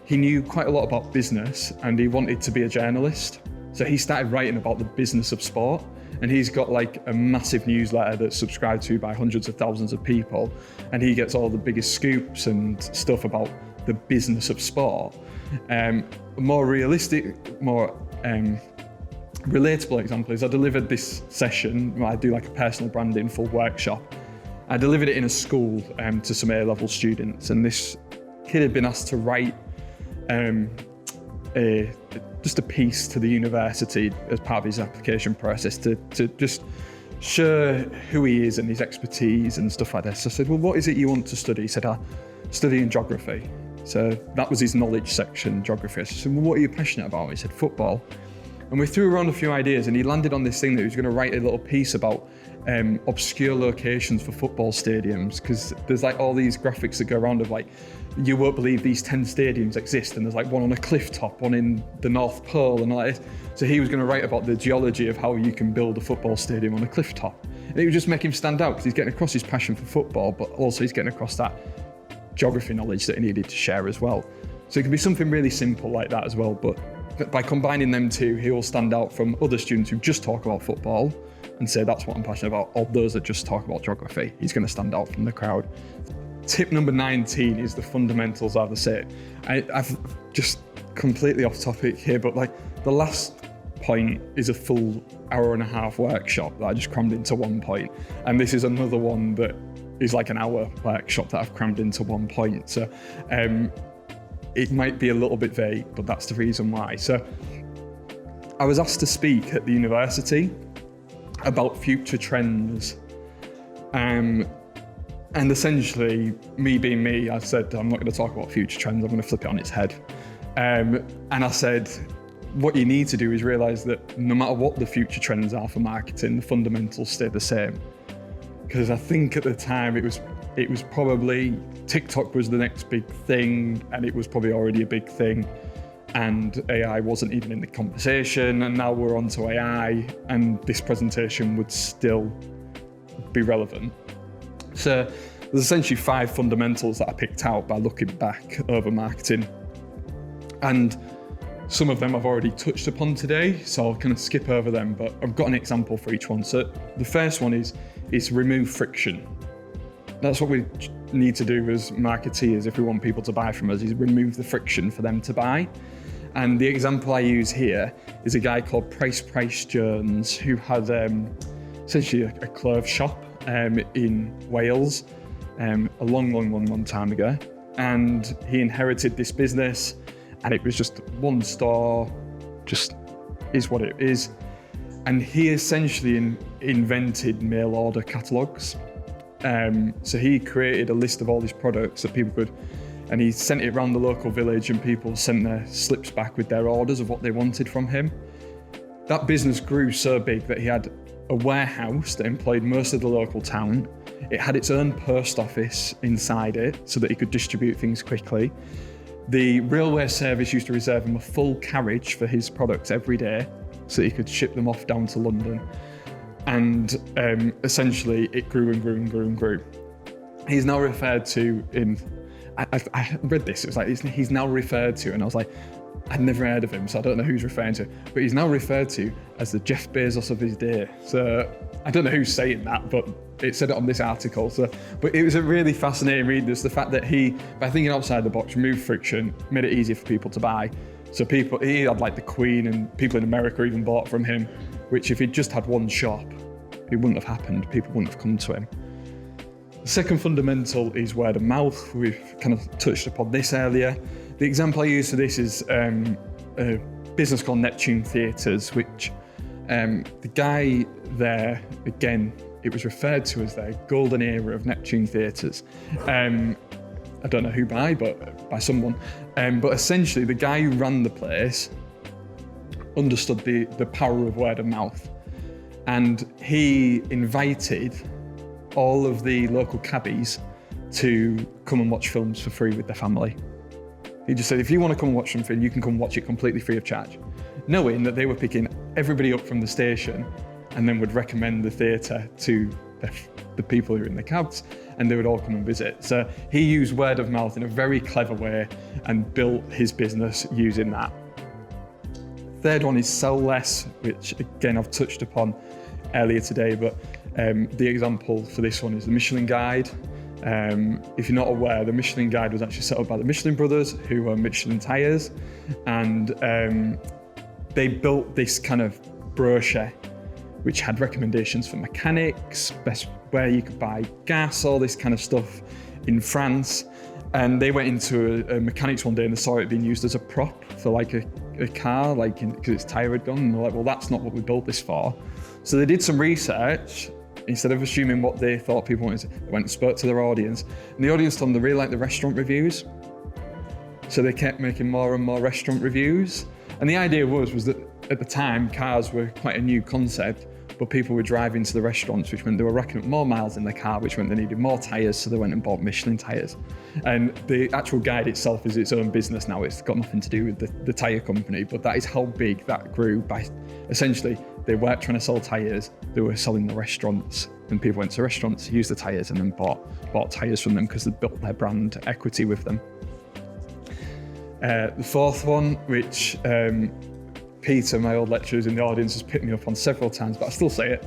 He knew quite a lot about business and he wanted to be a journalist. So he started writing about the business of sport. And he's got like a massive newsletter that's subscribed to by hundreds of thousands of people. And he gets all the biggest scoops and stuff about the business of sport. More realistic, more relatable example is I delivered this session where I do like a personal branding full workshop. I delivered it in a school to some A-level students. And this kid had been asked to write just a piece to the university as part of his application process to just show who he is and his expertise and stuff like this. So I said, well, what is it you want to study? He said, studying geography. So that was his knowledge section, geography. I said, well, what are you passionate about? He said, football. And we threw around a few ideas and he landed on this thing that he was going to write a little piece about obscure locations for football stadiums, because there's like all these graphics that go around of like, you won't believe these 10 stadiums exist, and there's like one on a cliff top, one in the North Pole and all this. So he was going to write about the geology of how you can build a football stadium on a cliff top. And it would just make him stand out because he's getting across his passion for football, but also he's getting across that geography knowledge that he needed to share as well. So it could be something really simple like that as well, but by combining them two, he will stand out from other students who just talk about football and say that's what I'm passionate about, or those that just talk about geography. He's going to stand out from the crowd. Tip number 19 is the fundamentals are the same. I've just completely off topic here, but like the last point is a full hour and a half workshop that I just crammed into one point. And this is another one that is like an hour workshop that I've crammed into one point. So it might be a little bit vague, but that's the reason why. So I was asked to speak at the university about future trends. And essentially, me being me, I said, I'm not going to talk about future trends, I'm going to flip it on its head. And I said, what you need to do is realise that no matter what the future trends are for marketing, the fundamentals stay the same. Because I think at the time it was probably TikTok was the next big thing, and it was probably already a big thing. And AI wasn't even in the conversation, and now we're onto AI, and this presentation would still be relevant. So there's essentially 5 fundamentals that I picked out by looking back over marketing. And some of them I've already touched upon today, so I'll kind of skip over them, but I've got an example for each one. So the first one is remove friction. That's what we need to do as marketeers if we want people to buy from us, is remove the friction for them to buy. And the example I use here is a guy called Price Jones, who had essentially a clothes shop in Wales a long time ago. And he inherited this business, and it was just one store, just is what it is. And he essentially invented mail order catalogues. So he created a list of all these products that people could, and he sent it around the local village, and people sent their slips back with their orders of what they wanted from him. That business grew so big that he had a warehouse that employed most of the local town. It had its own post office inside it so that he could distribute things quickly. The railway service used to reserve him a full carriage for his products every day so that he could ship them off down to London. And essentially it grew and grew and grew and grew. He's now referred to I read this, it was like, he's now referred to, and I was like, I'd never heard of him, so I don't know who he's referring to, but he's now referred to as the Jeff Bezos of his day. So I don't know who's saying that, but it said it on this article. So, but it was a really fascinating read. There's the fact that he, by thinking outside the box, removed friction, made it easier for people to buy. So he had like the Queen, and people in America even bought from him, which if he'd just had one shop, it wouldn't have happened. People wouldn't have come to him. The second fundamental is word of mouth. We've kind of touched upon this earlier. The example I use for this is a business called Neptune Theatres, which the guy there, again, it was referred to as their golden era of Neptune Theatres. I don't know who by, but by someone. But essentially, the guy who ran the place understood the power of word of mouth. And he invited all of the local cabbies to come and watch films for free with their family. He just said, if you want to come and watch something, you can come watch it completely free of charge. Knowing that they were picking everybody up from the station and then would recommend the theatre to the people who were in the cabs, and they would all come and visit. So he used word of mouth in a very clever way and built his business using that. Third one is sell less, which again I've touched upon earlier today, but the example for this one is the Michelin Guide. If you're not aware, the Michelin Guide was actually set up by the Michelin brothers, who were Michelin tyres, and they built this kind of brochure which had recommendations for mechanics, best where you could buy gas, all this kind of stuff in France. And they went into a mechanics one day and they saw it being used as a prop for like a car, like because its tyre had gone. And they're like, well, that's not what we built this for. So they did some research. Instead of assuming what they thought people wanted, they went and spoke to their audience. And the audience told them they really liked the restaurant reviews. So they kept making more and more restaurant reviews. And the idea was that at the time, cars were quite a new concept, but people were driving to the restaurants, which meant they were racking up more miles in their car, which meant they needed more tyres, so they went and bought Michelin tyres. And the actual guide itself is its own business now. It's got nothing to do with the tyre company, but that is how big that grew by essentially they weren't trying to sell tyres, they were selling the restaurants. And people went to restaurants, used the tyres, and then bought tyres from them because they built their brand equity with them. The fourth one, which Peter, my old lecturer in the audience, has picked me up on several times, but I still say it,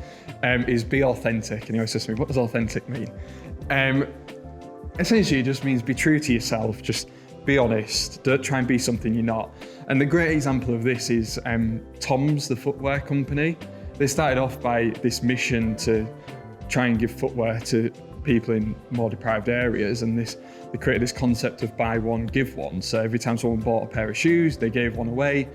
is be authentic. And he always says to me, what does authentic mean? Essentially, it just means be true to yourself, just be honest, don't try and be something you're not. And the great example of this is Tom's, the footwear company. They started off by this mission to try and give footwear to people in more deprived areas, and they created this concept of buy one, give one. So every time someone bought a pair of shoes, they gave one away.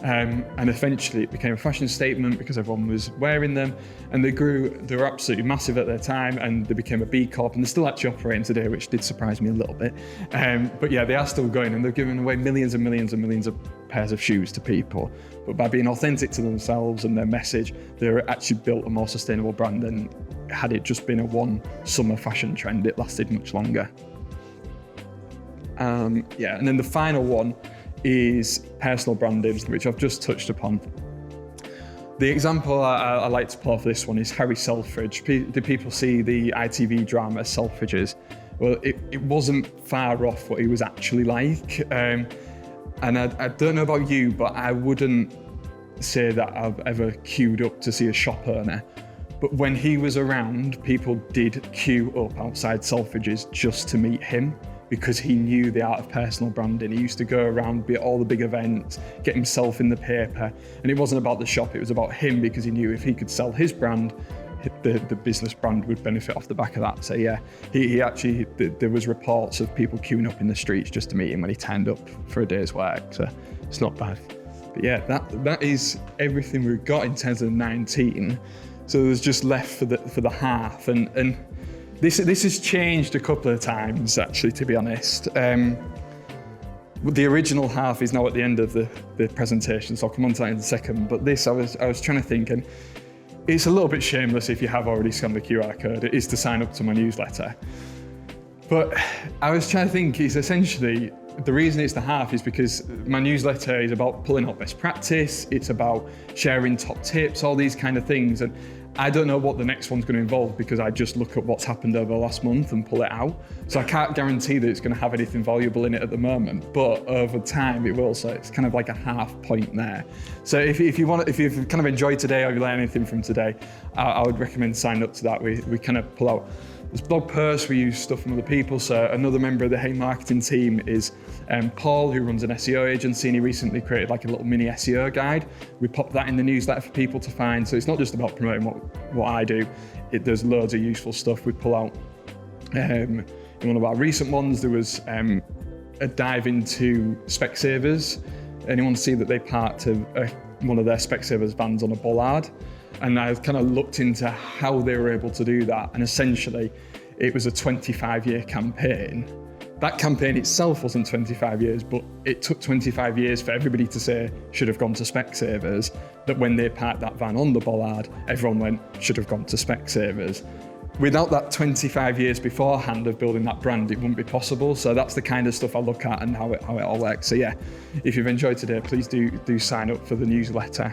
And eventually it became a fashion statement because everyone was wearing them, and they were absolutely massive at their time, and they became a B Corp, and they're still actually operating today, which did surprise me a little bit. But yeah, they are still going, and they're giving away millions and millions and millions of pairs of shoes to people. But by being authentic to themselves and their message, they're actually built a more sustainable brand than had it just been a one summer fashion trend. It lasted much longer. And then the final one is personal branding, which I've just touched upon. The example I like to pull off this one is Harry Selfridge. Did people see the ITV drama Selfridges? Well, it wasn't far off what he was actually like. And I don't know about you, but I wouldn't say that I've ever queued up to see a shop owner. But when he was around, people did queue up outside Selfridges just to meet him, because he knew the art of personal branding. He used to go around, be at all the big events, get himself in the paper. And it wasn't about the shop, it was about him, because he knew if he could sell his brand, the business brand would benefit off the back of that. So yeah, he actually, there was reports of people queuing up in the streets just to meet him when he turned up for a day's work. So it's not bad. But yeah, that is everything we've got in terms of 19. So there's just left for the half. And this has changed a couple of times, actually, to be honest. The original half is now at the end of the presentation, so I'll come on to that in a second. But this, I was trying to think, and it's a little bit shameless if you have already scanned the QR code. It is to sign up to my newsletter. But I was trying to think, is essentially, the reason it's the half is because my newsletter is about pulling out best practice, it's about sharing top tips, all these kind of things. And I don't know what the next one's going to involve because I just look at what's happened over the last month and pull it out. So I can't guarantee that it's going to have anything valuable in it at the moment, but over time it will. So it's kind of like a half point there. So if you've kind of enjoyed today or you learned anything from today, I would recommend signing up to that. We kind of pull out this blog posts, we use stuff from other people. So another member of the Hey Marketing team is Paul, who runs an SEO agency, and he recently created like a little mini SEO guide. We pop that in the newsletter for people to find. So it's not just about promoting what I do. There's loads of useful stuff we pull out. In one of our recent ones, there was a dive into Specsavers. Anyone see that they parked one of their Specsavers vans on a bollard? And I kind of looked into how they were able to do that. And essentially, it was a 25-year campaign that campaign itself wasn't 25 years, but it took 25 years for everybody to say should have gone to Specsavers, that when they parked that van on the bollard, everyone went, should have gone to Specsavers. Without that 25 years beforehand of building that brand, it wouldn't be possible. So that's the kind of stuff I look at and how it all works. So yeah, if you've enjoyed today, please do sign up for the newsletter.